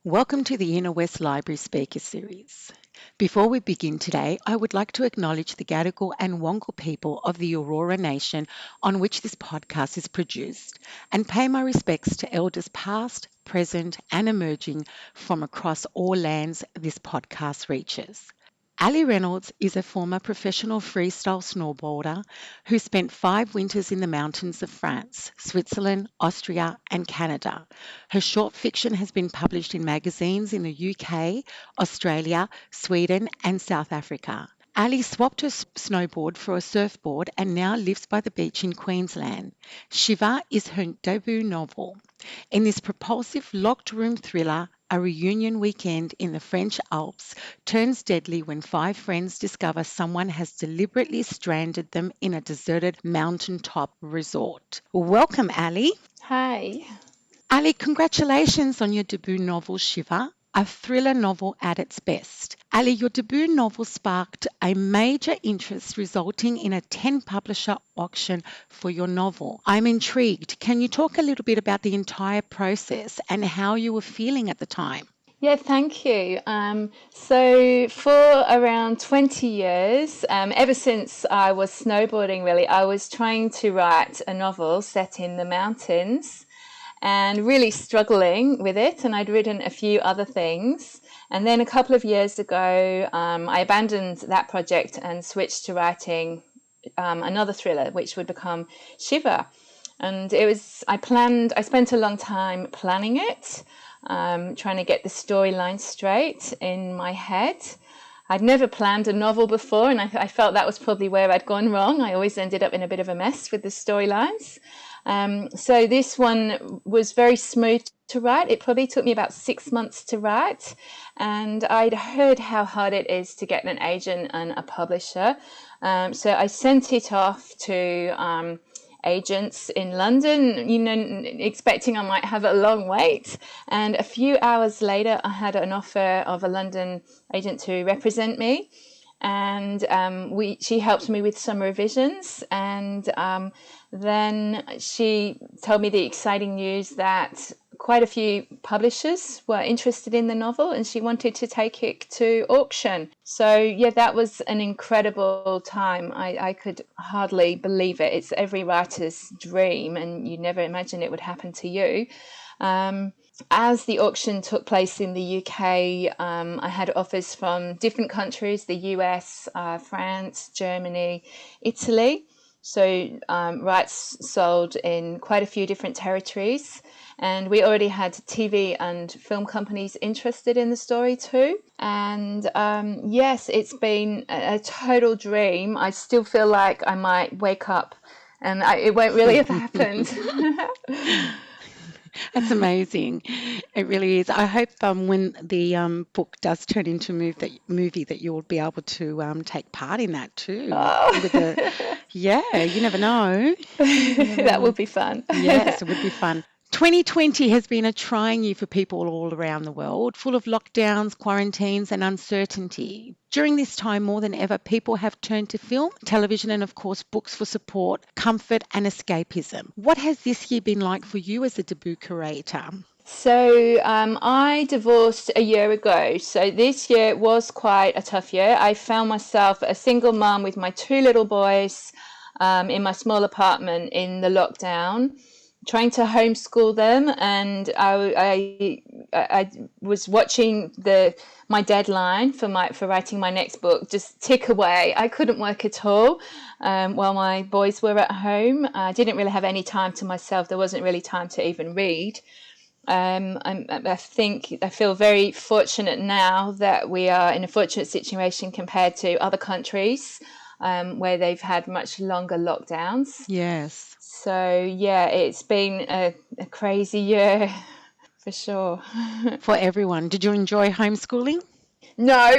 Welcome to the Inner West Library Speaker Series. Before we begin today, I would like to acknowledge the Gadigal and Wongal people of the Aurora Nation on which this podcast is produced, and pay my respects to elders past, present, and emerging from across all lands this podcast reaches. Allie Reynolds is a former professional freestyle snowboarder who spent 5 winters in the mountains of France, Switzerland, Austria, and Canada. Her short fiction has been published in magazines in the UK, Australia, Sweden, and South Africa. Ali swapped her snowboard for a surfboard and now lives by the beach in Queensland. Shiver is her debut novel. In this propulsive locked room thriller, a reunion weekend in the French Alps turns deadly when 5 friends discover someone has deliberately stranded them in a deserted mountaintop resort. Welcome, Ali. Hi. Ali, congratulations on your debut novel, Shiver, a thriller novel at its best. Ali, your debut novel sparked a major interest, resulting in a 10-publisher auction for your novel. I'm intrigued. Can you talk a little bit about the entire process and how you were feeling at the time? Yeah, thank you. So for around 20 years, ever since I was snowboarding, really, I was trying to write a novel set in the mountains and really struggling with it. And I'd written a few other things. And then a couple of years ago, I abandoned that project and switched to writing another thriller, which would become Shiver. And I spent a long time planning it, trying to get the storyline straight in my head. I'd never planned a novel before, and I felt that was probably where I'd gone wrong. I always ended up in a bit of a mess with the storylines. So this one was very smooth to write. It probably took me about 6 months to write, and I'd heard how hard it is to get an agent and a publisher. So I sent it off to agents in London, expecting I might have a long wait. And a few hours later, I had an offer of a London agent to represent me. And she helped me with some revisions. And then she told me the exciting news that quite a few publishers were interested in the novel and she wanted to take it to auction. So yeah, that was an incredible time. I could hardly believe it. It's every writer's dream and you never imagine it would happen to you. As the auction took place in the UK, I had offers from different countries, the US, France, Germany, Italy. So rights sold in quite a few different territories. And we already had TV and film companies interested in the story too. And yes, it's been a total dream. I still feel like I might wake up and it won't really have happened. That's amazing. It really is. I hope when the book does turn into movie that you'll be able to take part in that too. Oh. Yeah, you never know. That would be fun. Yes, it would be fun. 2020 has been a trying year for people all around the world, full of lockdowns, quarantines, and uncertainty. During this time, more than ever, people have turned to film, television, and of course, books for support, comfort, and escapism. What has this year been like for you as a debut curator? So I divorced a year ago. So this year was quite a tough year. I found myself a single mum with my 2 little boys in my small apartment in the lockdown, trying to homeschool them, and I was watching my deadline for writing my next book just tick away. I couldn't work at all while my boys were at home. I didn't really have any time to myself. There wasn't really time to even read. I feel very fortunate now that we are in a fortunate situation compared to other countries where they've had much longer lockdowns. Yes. So yeah, it's been a crazy year for sure. For everyone. Did you enjoy homeschooling? No,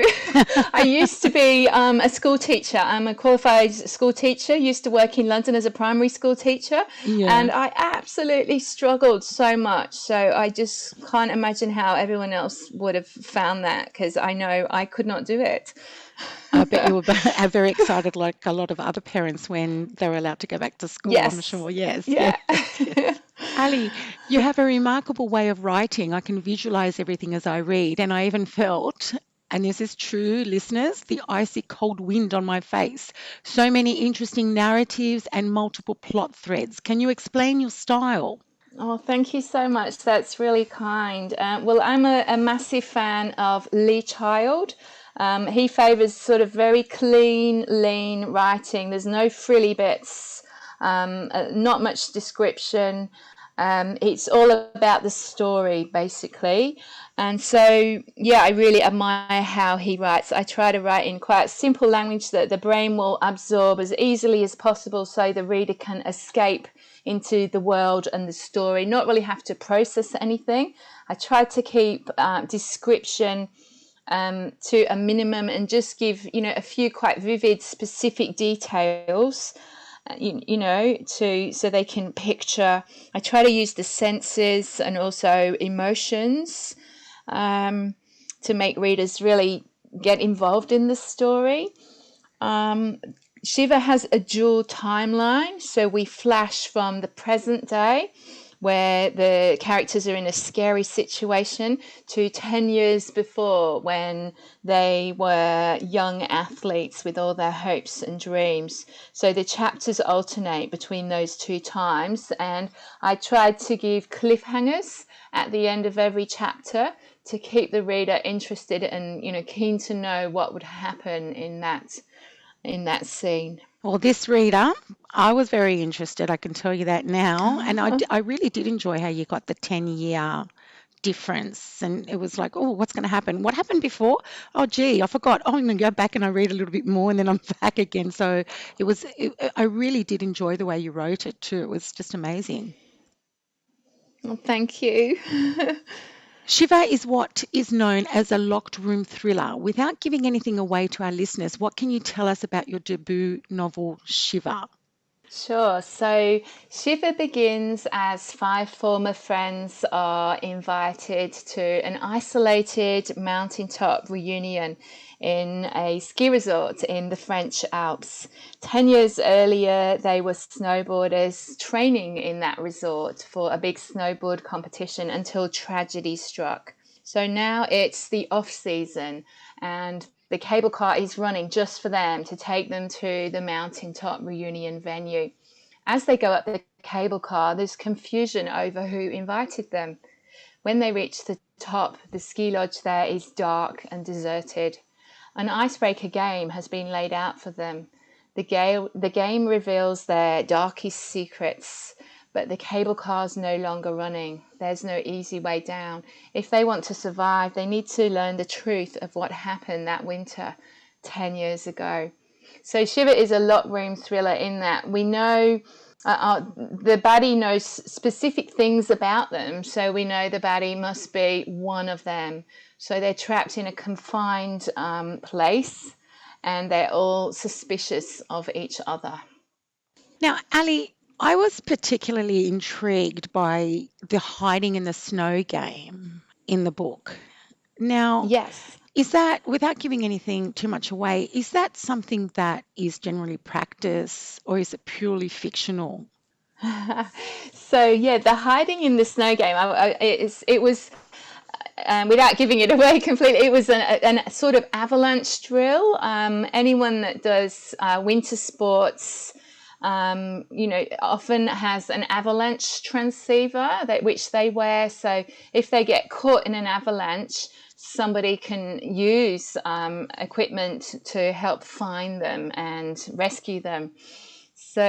I used to be a school teacher. I'm a qualified school teacher, used to work in London as a primary school teacher. Yeah. And I absolutely struggled so much. So I just can't imagine how everyone else would have found that, because I know I could not do it. I bet you were very excited, like a lot of other parents, when they were allowed to go back to school. Yes. I'm sure. Yes. Yeah. Ali, you have a remarkable way of writing. I can visualize everything as I read, and I even felt, and this is true, listeners, the icy cold wind on my face. So many interesting narratives and multiple plot threads. Can you explain your style? Oh, thank you so much. That's really kind. Well, I'm a massive fan of Lee Child. He favours sort of very clean, lean writing. There's no frilly bits, not much description. It's all about the story, basically. And so, yeah, I really admire how he writes. I try to write in quite simple language that the brain will absorb as easily as possible so the reader can escape into the world and the story, not really have to process anything. I try to keep description to a minimum and just give, a few quite vivid, specific details, to so they can picture. I try to use the senses and also emotions to make readers really get involved in the story. Shiver has a dual timeline, so we flash from the present day, where the characters are in a scary situation, to 10 years before when they were young athletes with all their hopes and dreams. So the chapters alternate between those two times, and I tried to give cliffhangers at the end of every chapter to keep the reader interested and keen to know what would happen in that scene. Well, this reader, I was very interested, I can tell you that now. And I really did enjoy how you got the 10-year difference. And it was like, oh, what's going to happen? What happened before? Oh, gee, I forgot. Oh, I'm going to go back and I read a little bit more and then I'm back again. So I really did enjoy the way you wrote it too. It was just amazing. Well, thank you. Shiver is what is known as a locked room thriller. Without giving anything away to our listeners, what can you tell us about your debut novel, Shiver? Sure. So Shiver begins as five former friends are invited to an isolated mountaintop reunion in a ski resort in the French Alps. 10 years earlier, they were snowboarders training in that resort for a big snowboard competition until tragedy struck. So now it's the off season and the cable car is running just for them to take them to the mountaintop reunion venue. As they go up the cable car, there's confusion over who invited them. When they reach the top, the ski lodge there is dark and deserted. An icebreaker game has been laid out for them. The game reveals their darkest secrets, but the cable car's no longer running. There's no easy way down. If they want to survive, they need to learn the truth of what happened that winter 10 years ago. So Shiver is a locked room thriller in that we know the baddie knows specific things about them. So we know the baddie must be one of them. So they're trapped in a confined place and they're all suspicious of each other. Now, Ali, I was particularly intrigued by the hiding in the snow game in the book. Now, Yes. is that, without giving anything too much away, is that something that is generally practiced or is it purely fictional? So yeah, the hiding in the snow game. It was without giving it away completely. It was a sort of avalanche drill. Anyone that does winter sports, often has an avalanche transceiver which they wear. So if they get caught in an avalanche, somebody can use equipment to help find them and rescue them. So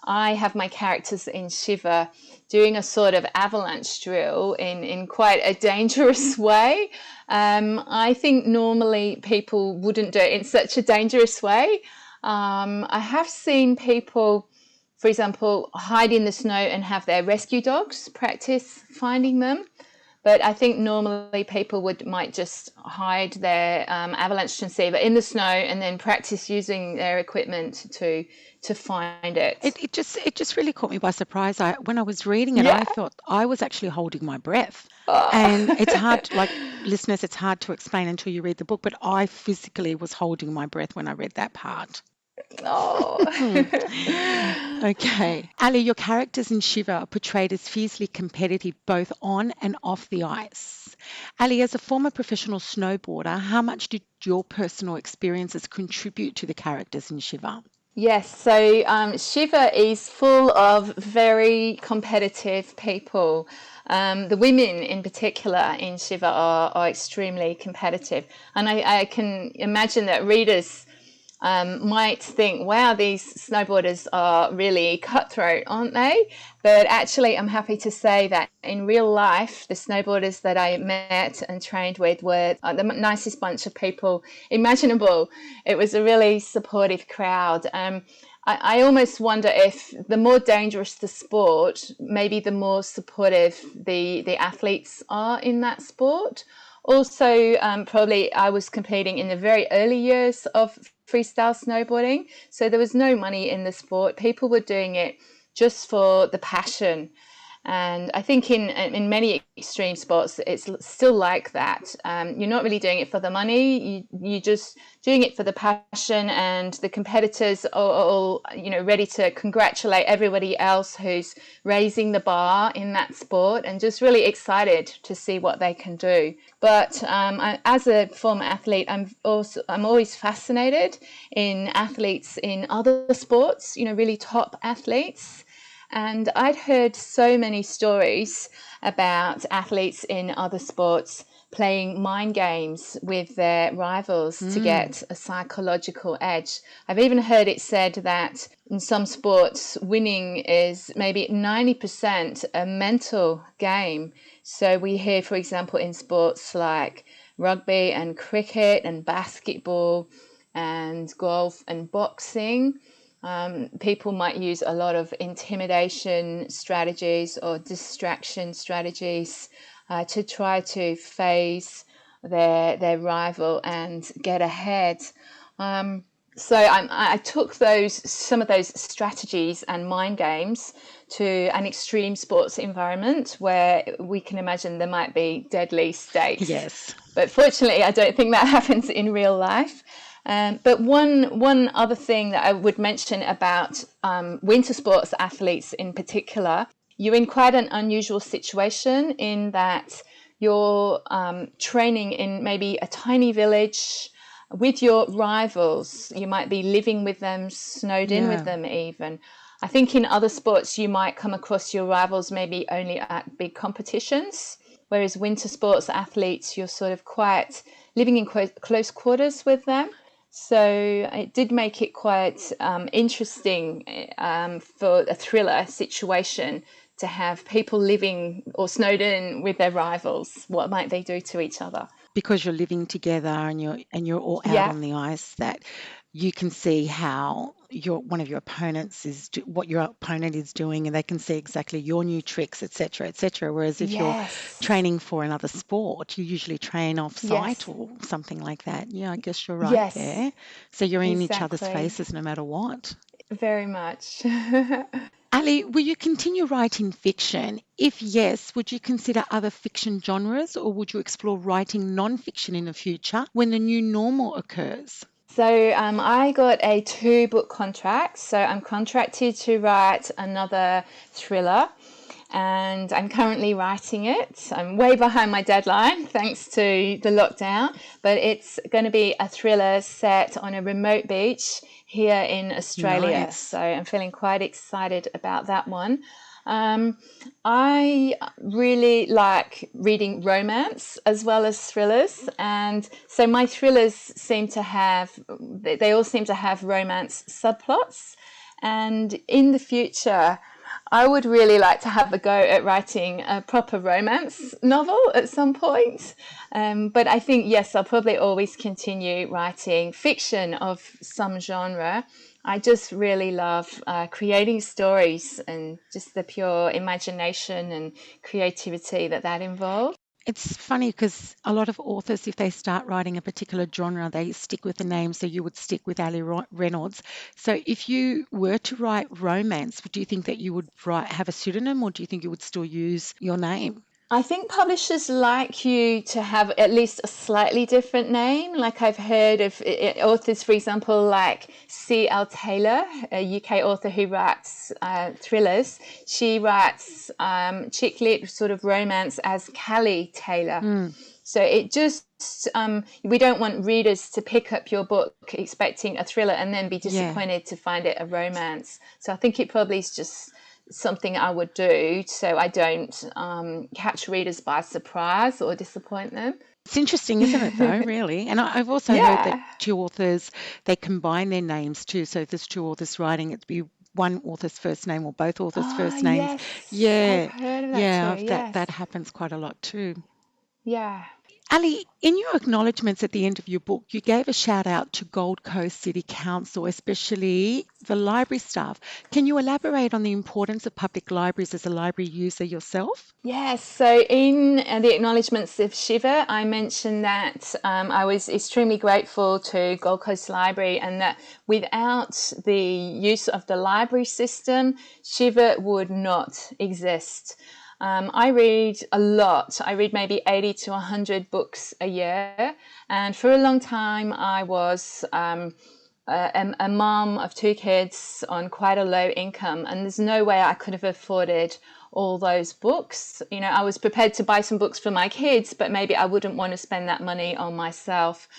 I have my characters in Shiver doing a sort of avalanche drill in quite a dangerous way. I think normally people wouldn't do it in such a dangerous way. I have seen people, for example, hide in the snow and have their rescue dogs practice finding them. But I think normally people might just hide their avalanche transceiver in the snow and then practice using their equipment to find it. It just really caught me by surprise. When I was reading it, I Yeah. thought I was actually holding my breath. And it's Oh. hard, like listeners, it's hard to explain until you read the book, but I physically was holding my breath when I read that part. Oh. Okay. Ali, your characters in Shiver are portrayed as fiercely competitive both on and off the ice. Ali, as a former professional snowboarder, how much did your personal experiences contribute to the characters in Shiver? Yes, so Shiver is full of very competitive people. The women in particular in Shiver are extremely competitive. And I can imagine that readers might think, wow, these snowboarders are really cutthroat, aren't they? But actually, I'm happy to say that in real life, the snowboarders that I met and trained with were the nicest bunch of people imaginable. It was a really supportive crowd. I almost wonder if the more dangerous the sport, maybe the more supportive the athletes are in that sport. Also, probably I was competing in the very early years of freestyle snowboarding, so there was no money in the sport. People were doing it just for the passion. And I think in many extreme sports, it's still like that. You're not really doing it for the money. You're just doing it for the passion, and the competitors are all ready to congratulate everybody else who's raising the bar in that sport, and just really excited to see what they can do. But as a former athlete, I'm always fascinated in athletes in other sports. Really top athletes. And I'd heard so many stories about athletes in other sports playing mind games with their rivals to get a psychological edge. I've even heard it said that in some sports, winning is maybe 90% a mental game. So we hear, for example, in sports like rugby and cricket and basketball and golf and boxing, people might use a lot of intimidation strategies or distraction strategies to try to phase their rival and get ahead. So I took some of those strategies and mind games to an extreme sports environment where we can imagine there might be deadly stakes. Yes. But fortunately, I don't think that happens in real life. But one other thing that I would mention about winter sports athletes in particular, you're in quite an unusual situation in that you're training in maybe a tiny village with your rivals. You might be living with them, snowed in with them even. I think in other sports you might come across your rivals maybe only at big competitions, whereas winter sports athletes, you're sort of quite living in close quarters with them. So it did make it quite interesting for a thriller situation to have people living or snowed in with their rivals. What might they do to each other? Because you're living together and you're all out Yeah. on the ice, that you can see how one of your opponents what your opponent is doing, and they can see exactly your new tricks, etc., etc. Whereas if you're Yes. training for another sport, you usually train off site Yes. or something like that. Yeah, I guess you're right Yes. there. So you're in each other's Exactly. faces no matter what. Very much. Ali, will you continue writing fiction? If yes, would you consider other fiction genres, or would you explore writing non-fiction in the future when the new normal occurs? So I got a 2-book contract. So I'm contracted to write another thriller, and I'm currently writing it. I'm way behind my deadline thanks to the lockdown, but it's going to be a thriller set on a remote beach here in Australia. Nice. So I'm feeling quite excited about that one. I really like reading romance as well as thrillers, and so my thrillers they all seem to have romance subplots. And in the future, I would really like to have a go at writing a proper romance novel at some point. But I think, yes, I'll probably always continue writing fiction of some genre. I just really love creating stories and just the pure imagination and creativity that involves. It's funny because a lot of authors, if they start writing a particular genre, they stick with the name. So you would stick with Reynolds. So if you were to write romance, do you think that you would have a pseudonym, or do you think you would still use your name? I think publishers like you to have at least a slightly different name. Like I've heard of authors, for example, like C.L. Taylor, a UK author who writes thrillers. She writes chick lit sort of romance as Callie Taylor. So it just, we don't want readers to pick up your book expecting a thriller and then be disappointed to find it a romance. So I think it probably is just something I would do so I don't catch readers by surprise or disappoint them. It's interesting, isn't it, though, really? And I've also heard that two authors, they combine their names too. So if there's two authors writing, it'd be one author's first name or both authors' first names. Yes, I've heard of that too. That happens quite a lot too. Yeah. Allie, in your acknowledgements at the end of your book, you gave a shout out to Gold Coast City Council, especially the library staff. Can you elaborate on the importance of public libraries as a library user yourself? Yes, so in the acknowledgements of Shiver, I mentioned that I was extremely grateful to Gold Coast Library and that without the use of the library system, Shiver would not exist. I read a lot. I read maybe 80 to 100 books a year. And for a long time, I was a mom of two kids on quite a low income. And there's no way I could have afforded all those books. You know, I was prepared to buy some books for my kids, but maybe I wouldn't want to spend that money on myself.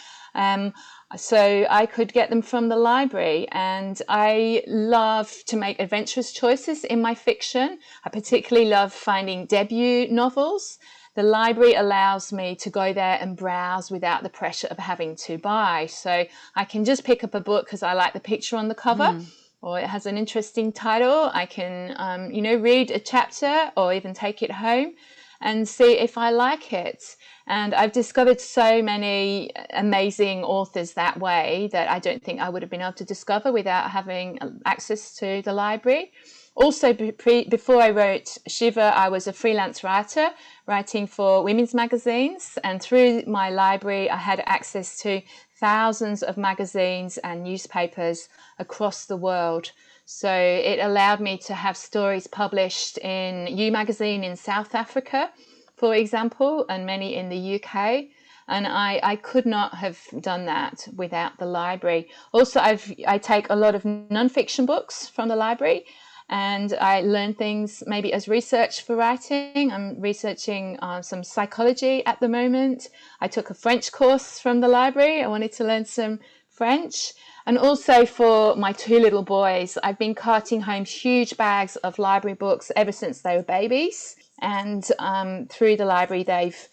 So I could get them from the library, and I love to make adventurous choices in my fiction. I particularly love finding debut novels. The library allows me to go there and browse without the pressure of having to buy. So I can just pick up a book because I like the picture on the cover, or it has an interesting title. I can, read a chapter or even take it home and see if I like it. And I've discovered so many amazing authors that way that I don't think I would have been able to discover without having access to the library. Also, before I wrote Shiver, I was a freelance writer writing for women's magazines. And through my library, I had access to thousands of magazines and newspapers across the world. So it allowed me to have stories published in You magazine in South Africa, for example, and many in the UK. And I could not have done that without the library. Also, I take a lot of nonfiction books from the library, and I learn things maybe as research for writing. I'm researching some psychology at the moment. I took a French course from the library. I wanted to learn some French. And also for my two little boys, I've been carting home huge bags of library books ever since they were babies. And through the library, they've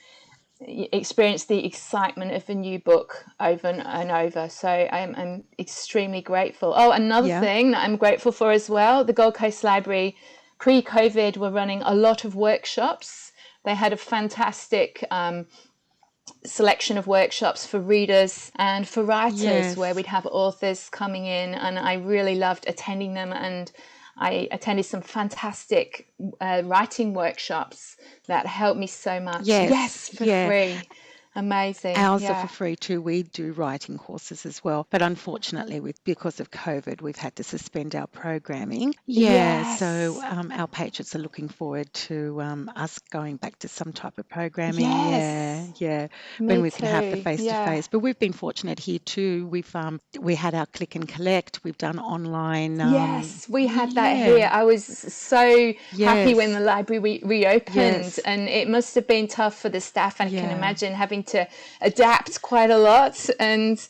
experienced the excitement of a new book over and over. So I'm extremely grateful. Oh, another thing that I'm grateful for as well, the Gold Coast Library pre-COVID were running a lot of workshops. They had a fantastic selection of workshops for readers and for writers where we'd have authors coming in, and I really loved attending them. And I attended some fantastic writing workshops that helped me so much. Yes, for free. Amazing. Ours are for free too. We do writing courses as well, but unfortunately, because of COVID, we've had to suspend our programming. So our patrons are looking forward to us going back to some type of programming. When we can have the face to face. But we've been fortunate here too. We had our click and collect. We've done online. Yes, we had that here. I was so happy when the library reopened, and it must have been tough for the staff. And I can imagine having to adapt quite a lot. And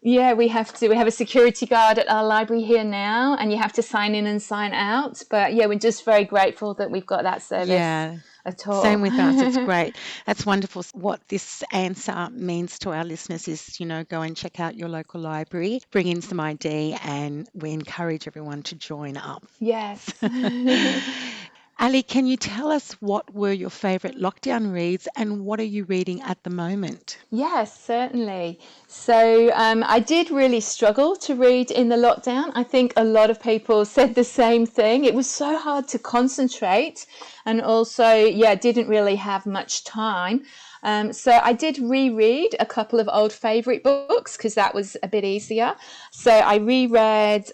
we have a security guard at our library here now, and you have to sign in and sign out. But we're just very grateful that we've got that service at all. Same with us. It's great. That's wonderful. What this answer means to our listeners is, go and check out your local library, bring in some ID, and we encourage everyone to join up. Yes. Allie, can you tell us what were your favourite lockdown reads and what are you reading at the moment? Yes, certainly. So I did really struggle to read in the lockdown. I think a lot of people said the same thing. It was so hard to concentrate, and also, didn't really have much time. So I did reread a couple of old favourite books because that was a bit easier. So I reread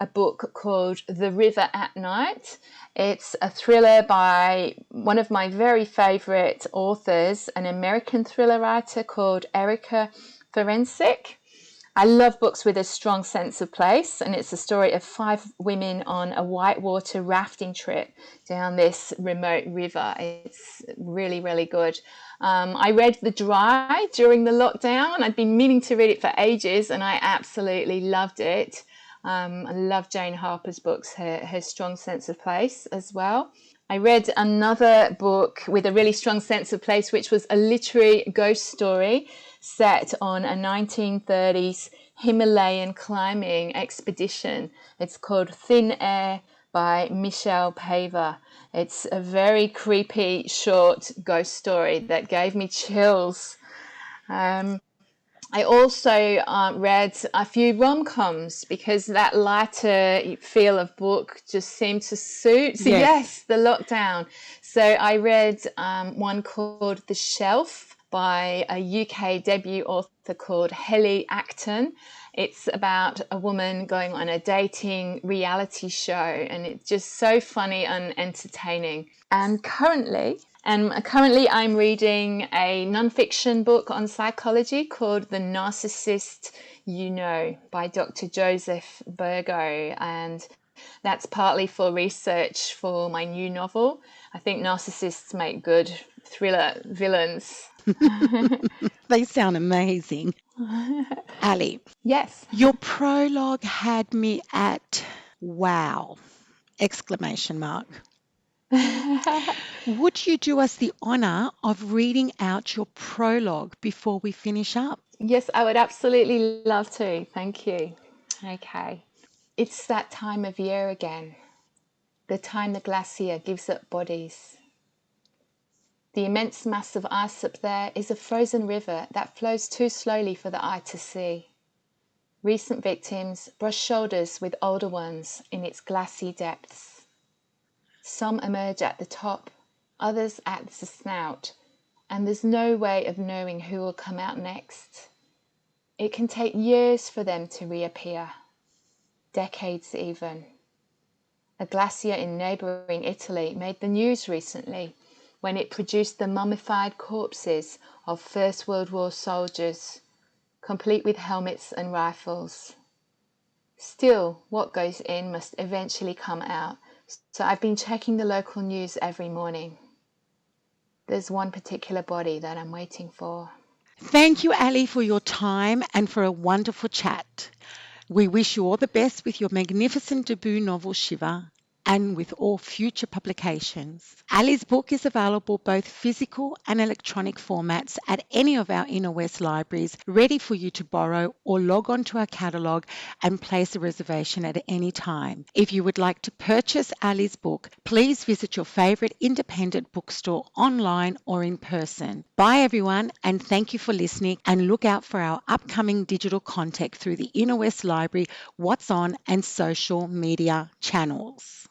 a book called The River at Night. It's a thriller by one of my very favourite authors, an American thriller writer called Erica Forensic. I love books with a strong sense of place, and it's a story of 5 women on a whitewater rafting trip down this remote river. It's really, really good. I read The Dry during the lockdown. I'd been meaning to read it for ages, and I absolutely loved it. I love Jane Harper's books, her strong sense of place as well. I read another book with a really strong sense of place, which was a literary ghost story set on a 1930s Himalayan climbing expedition. It's called Thin Air by Michelle Paver. It's a very creepy, short ghost story that gave me chills. I also read a few rom-coms because that lighter feel of book just seemed to suit, the lockdown. So I read one called The Shelf by a UK debut author called Helly Acton. It's about a woman going on a dating reality show, and it's just so funny and entertaining. And currently I'm reading a non-fiction book on psychology called The Narcissist You Know by Dr. Joseph Burgo, and that's partly for research for my new novel. I think narcissists make good thriller villains. They sound amazing. Allie, Yes. your prologue had me at wow! Exclamation mark. Would you do us the honour of reading out your prologue before we finish up? Yes, I would absolutely love to. Thank you. Okay. It's that time of year again, the time the glacier gives up bodies. The immense mass of ice up there is a frozen river that flows too slowly for the eye to see. Recent victims brush shoulders with older ones in its glassy depths. Some emerge at the top, others at the snout, and there's no way of knowing who will come out next. It can take years for them to reappear, decades even. A glacier in neighbouring Italy made the news recently when it produced the mummified corpses of First World War soldiers, complete with helmets and rifles. Still, what goes in must eventually come out, so I've been checking the local news every morning. There's one particular body that I'm waiting for. Thank you, Allie, for your time and for a wonderful chat. We wish you all the best with your magnificent debut novel, Shiver, and with all future publications. Allie's book is available both physical and electronic formats at any of our Inner West libraries, ready for you to borrow or log on to our catalogue and place a reservation at any time. If you would like to purchase Allie's book, please visit your favourite independent bookstore online or in person. Bye everyone, and thank you for listening, and look out for our upcoming digital content through the Inner West Library What's On and social media channels.